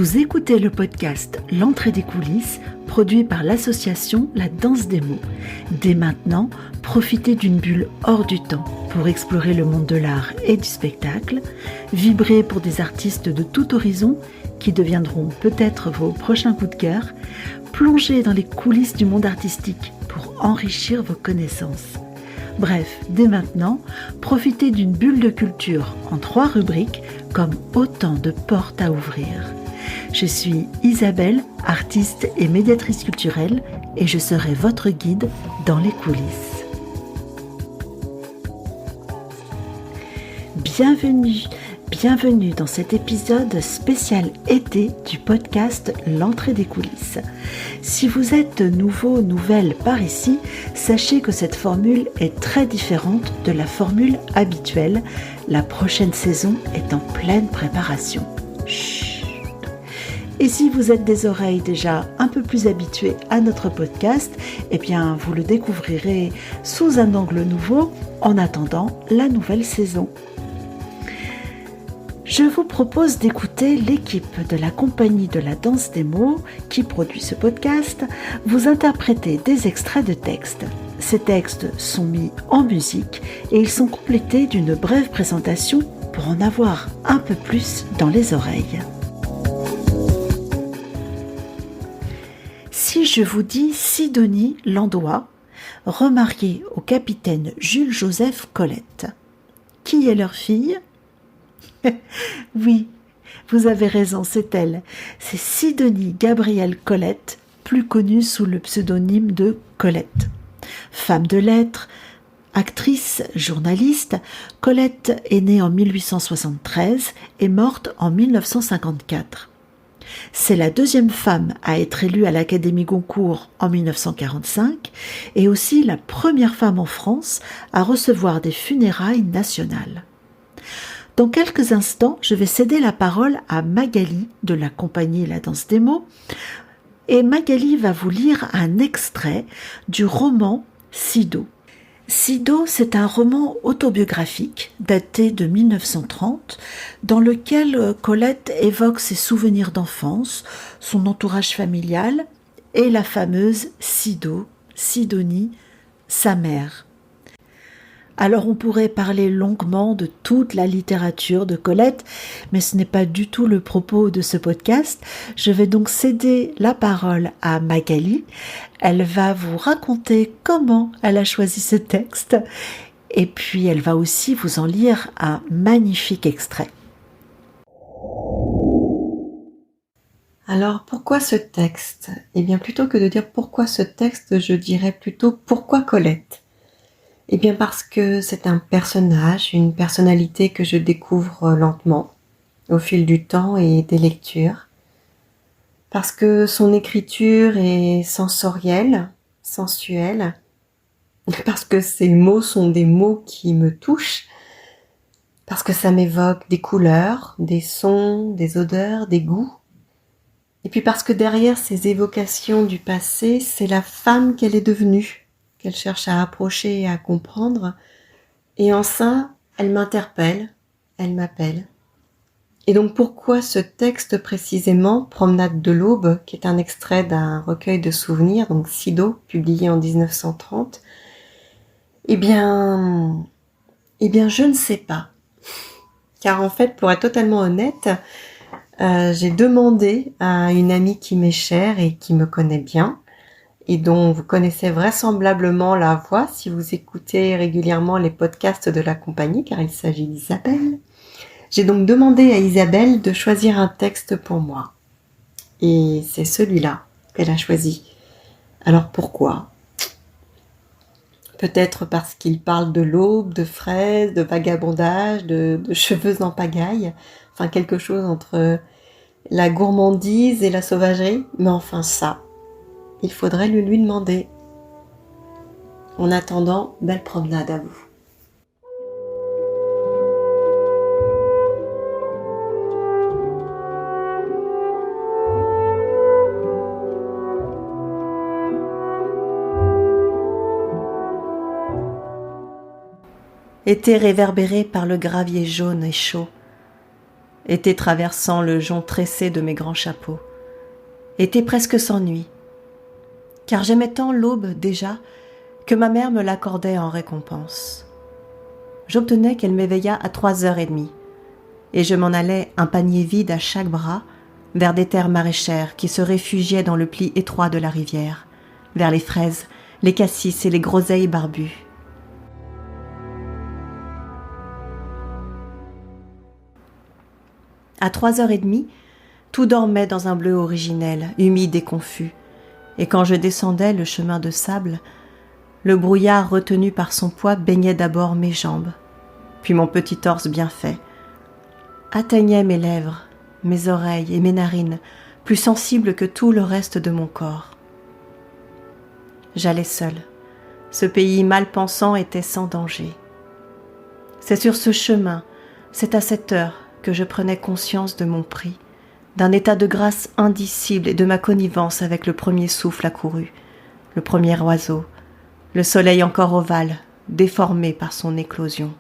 Vous écoutez le podcast L'entrée des coulisses, produit par l'association La Danse des mots. Dès maintenant, profitez d'une bulle hors du temps pour explorer le monde de l'art et du spectacle, vibrer pour des artistes de tout horizon qui deviendront peut-être vos prochains coups de cœur, plonger dans les coulisses du monde artistique pour enrichir vos connaissances. Bref, dès maintenant, profitez d'une bulle de culture en 3 rubriques comme autant de portes à ouvrir. Je suis Isabelle, artiste et médiatrice culturelle, et je serai votre guide dans les coulisses. Bienvenue dans cet épisode spécial été du podcast L'entrée des coulisses. Si vous êtes nouvelle par ici, sachez que cette formule est très différente de la formule habituelle. La prochaine saison est en pleine préparation. Chut. Et si vous êtes des oreilles déjà un peu plus habituées à notre podcast, eh bien vous le découvrirez sous un angle nouveau en attendant la nouvelle saison. Je vous propose d'écouter l'équipe de la compagnie de la Danse des mots qui produit ce podcast vous interpréter des extraits de textes. Ces textes sont mis en musique et ils sont complétés d'une brève présentation pour en avoir un peu plus dans les oreilles. Si je vous dis Sidonie Landois, remariée au capitaine Jules-Joseph Colette, qui est leur fille ? Oui, vous avez raison, c'est elle. C'est Sidonie Gabrielle Colette, plus connue sous le pseudonyme de Colette. Femme de lettres, actrice, journaliste, Colette est née en 1873 et morte en 1954. C'est la 2e femme à être élue à l'Académie Goncourt en 1945 et aussi la première femme en France à recevoir des funérailles nationales. Dans quelques instants, je vais céder la parole à Magali de la compagnie La Danse des mots et Magali va vous lire un extrait du roman Sido. Sido, c'est un roman autobiographique daté de 1930 dans lequel Colette évoque ses souvenirs d'enfance, son entourage familial et la fameuse Sidonie, sa mère. Alors on pourrait parler longuement de toute la littérature de Colette, mais ce n'est pas du tout le propos de ce podcast. Je vais donc céder la parole à Magali. Elle va vous raconter comment elle a choisi ce texte et puis elle va aussi vous en lire un magnifique extrait. Alors pourquoi ce texte ? Eh bien plutôt que de dire pourquoi ce texte, je dirais plutôt pourquoi Colette ? Eh bien parce que c'est un personnage, une personnalité que je découvre lentement, au fil du temps et des lectures. Parce que son écriture est sensorielle, sensuelle. Parce que ses mots sont des mots qui me touchent. Parce que ça m'évoque des couleurs, des sons, des odeurs, des goûts. Et puis parce que derrière ces évocations du passé, c'est la femme qu'elle est devenue, qu'elle cherche à approcher et à comprendre. Et en ça, elle m'interpelle, elle m'appelle. Et donc pourquoi ce texte précisément, Promenade de l'aube, qui est un extrait d'un recueil de souvenirs, donc Sido, publié en 1930 ? Eh bien, je ne sais pas. Car en fait, pour être totalement honnête, j'ai demandé à une amie qui m'est chère et qui me connaît bien, et dont vous connaissez vraisemblablement la voix si vous écoutez régulièrement les podcasts de la compagnie, car il s'agit d'Isabelle. J'ai donc demandé à Isabelle de choisir un texte pour moi. Et c'est celui-là qu'elle a choisi. Alors pourquoi ? Peut-être parce qu'il parle de l'aube, de fraises, de vagabondage, de cheveux en pagaille, enfin quelque chose entre la gourmandise et la sauvagerie, mais enfin ça, il faudrait le lui demander. En attendant, belle promenade à vous. Été réverbéré par le gravier jaune et chaud, été traversant le jonc tressé de mes grands chapeaux, été presque sans nuit, car j'aimais tant l'aube déjà que ma mère me l'accordait en récompense. J'obtenais qu'elle m'éveillât à 3h30, et je m'en allais un panier vide à chaque bras vers des terres maraîchères qui se réfugiaient dans le pli étroit de la rivière, vers les fraises, les cassis et les groseilles barbues. À 3h30, tout dormait dans un bleu originel, humide et confus, et quand je descendais le chemin de sable, le brouillard retenu par son poids baignait d'abord mes jambes, puis mon petit torse bien fait, atteignait mes lèvres, mes oreilles et mes narines, plus sensibles que tout le reste de mon corps. J'allais seule. Ce pays mal pensant était sans danger. C'est sur ce chemin, c'est à cette heure que je prenais conscience de mon prix, d'un état de grâce indicible et de ma connivence avec le premier souffle accouru, le premier oiseau, le soleil encore ovale, déformé par son éclosion.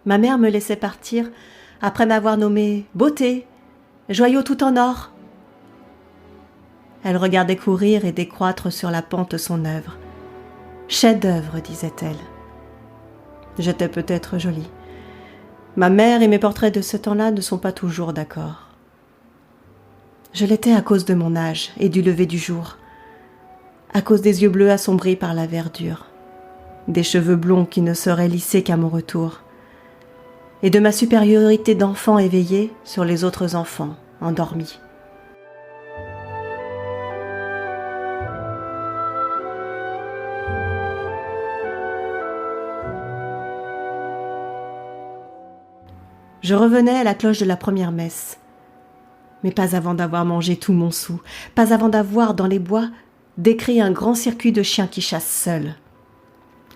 Ma mère me laissait partir après m'avoir nommé « beauté, joyau tout en or ». Elle regardait courir et décroître sur la pente son œuvre. « Chef-d'œuvre », disait-elle. J'étais peut-être jolie. Ma mère et mes portraits de ce temps-là ne sont pas toujours d'accord. Je l'étais à cause de mon âge et du lever du jour, à cause des yeux bleus assombris par la verdure, des cheveux blonds qui ne seraient lissés qu'à mon retour, et de ma supériorité d'enfant éveillé sur les autres enfants endormis. Je revenais à la cloche de la première messe, mais pas avant d'avoir mangé tout mon sou, pas avant d'avoir, dans les bois, décrit un grand circuit de chiens qui chassent seuls,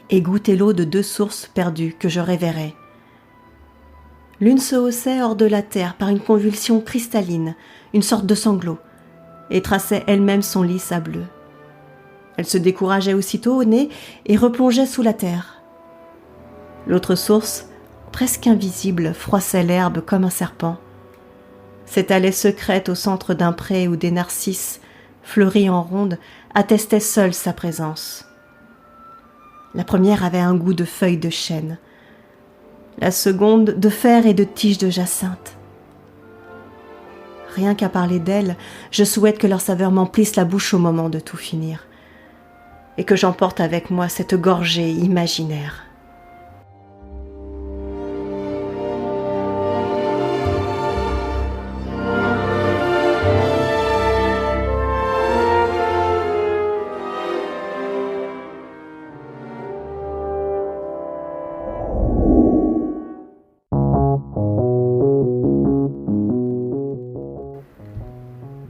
et goûté l'eau de 2 sources perdues que je révérais. L'une se haussait hors de la terre par une convulsion cristalline, une sorte de sanglot, et traçait elle-même son lit sableux. Elle se décourageait aussitôt au nez et replongeait sous la terre. L'autre source, presque invisible, froissait l'herbe comme un serpent. Cette allée secrète au centre d'un pré où des narcisses, fleuris en ronde, attestaient seuls sa présence. La première avait un goût de feuilles de chêne, la seconde de fer et de tiges de jacinthe. Rien qu'à parler d'elle, je souhaite que leur saveur m'emplisse la bouche au moment de tout finir, et que j'emporte avec moi cette gorgée imaginaire.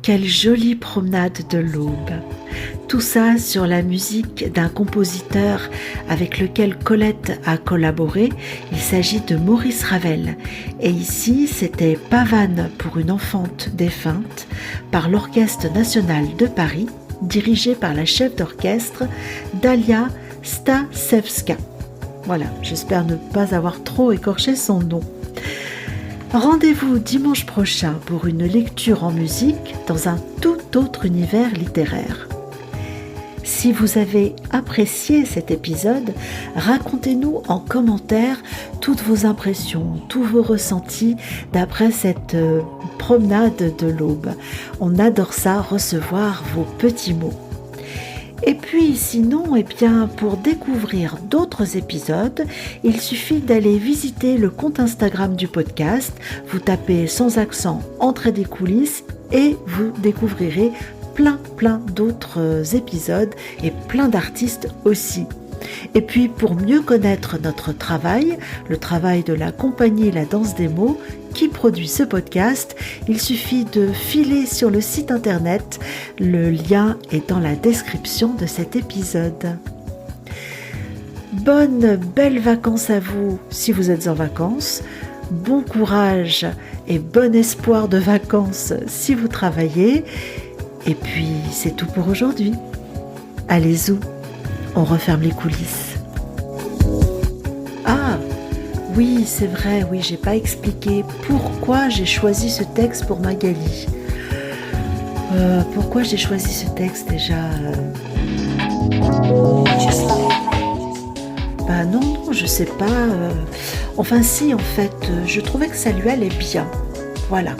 Quelle jolie promenade de l'aube. Tout ça sur la musique d'un compositeur avec lequel Colette a collaboré. Il s'agit de Maurice Ravel. Et ici, c'était Pavane pour une enfante défunte par l'Orchestre national de Paris, dirigé par la chef d'orchestre Dalia Stasevska. Voilà, j'espère ne pas avoir trop écorché son nom. Rendez-vous dimanche prochain pour une lecture en musique dans un tout autre univers littéraire. Si vous avez apprécié cet épisode, racontez-nous en commentaire toutes vos impressions, tous vos ressentis d'après cette promenade de l'aube. On adore ça, recevoir vos petits mots. Et puis sinon, pour découvrir d'autres épisodes, il suffit d'aller visiter le compte Instagram du podcast. Vous tapez sans accent Entrée des coulisses et vous découvrirez plein d'autres épisodes et plein d'artistes aussi. Et puis pour mieux connaître notre travail, le travail de la compagnie La Danse des mots qui produit ce podcast, il suffit de filer sur le site internet. Le lien est dans la description de cet épisode. Belles vacances à vous si vous êtes en vacances. Bon courage et bon espoir de vacances si vous travaillez. Et puis, c'est tout pour aujourd'hui. Allez zou, on referme les coulisses. Ah, oui, c'est vrai, oui, j'ai pas expliqué pourquoi j'ai choisi ce texte pour Magali. Pourquoi j'ai choisi ce texte déjà Bah non, je sais pas. Enfin si, en fait, je trouvais que ça lui allait bien. Voilà.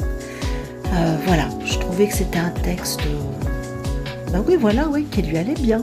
Voilà, je trouvais que c'était un texte... Bah oui, voilà, oui, qui lui allait bien.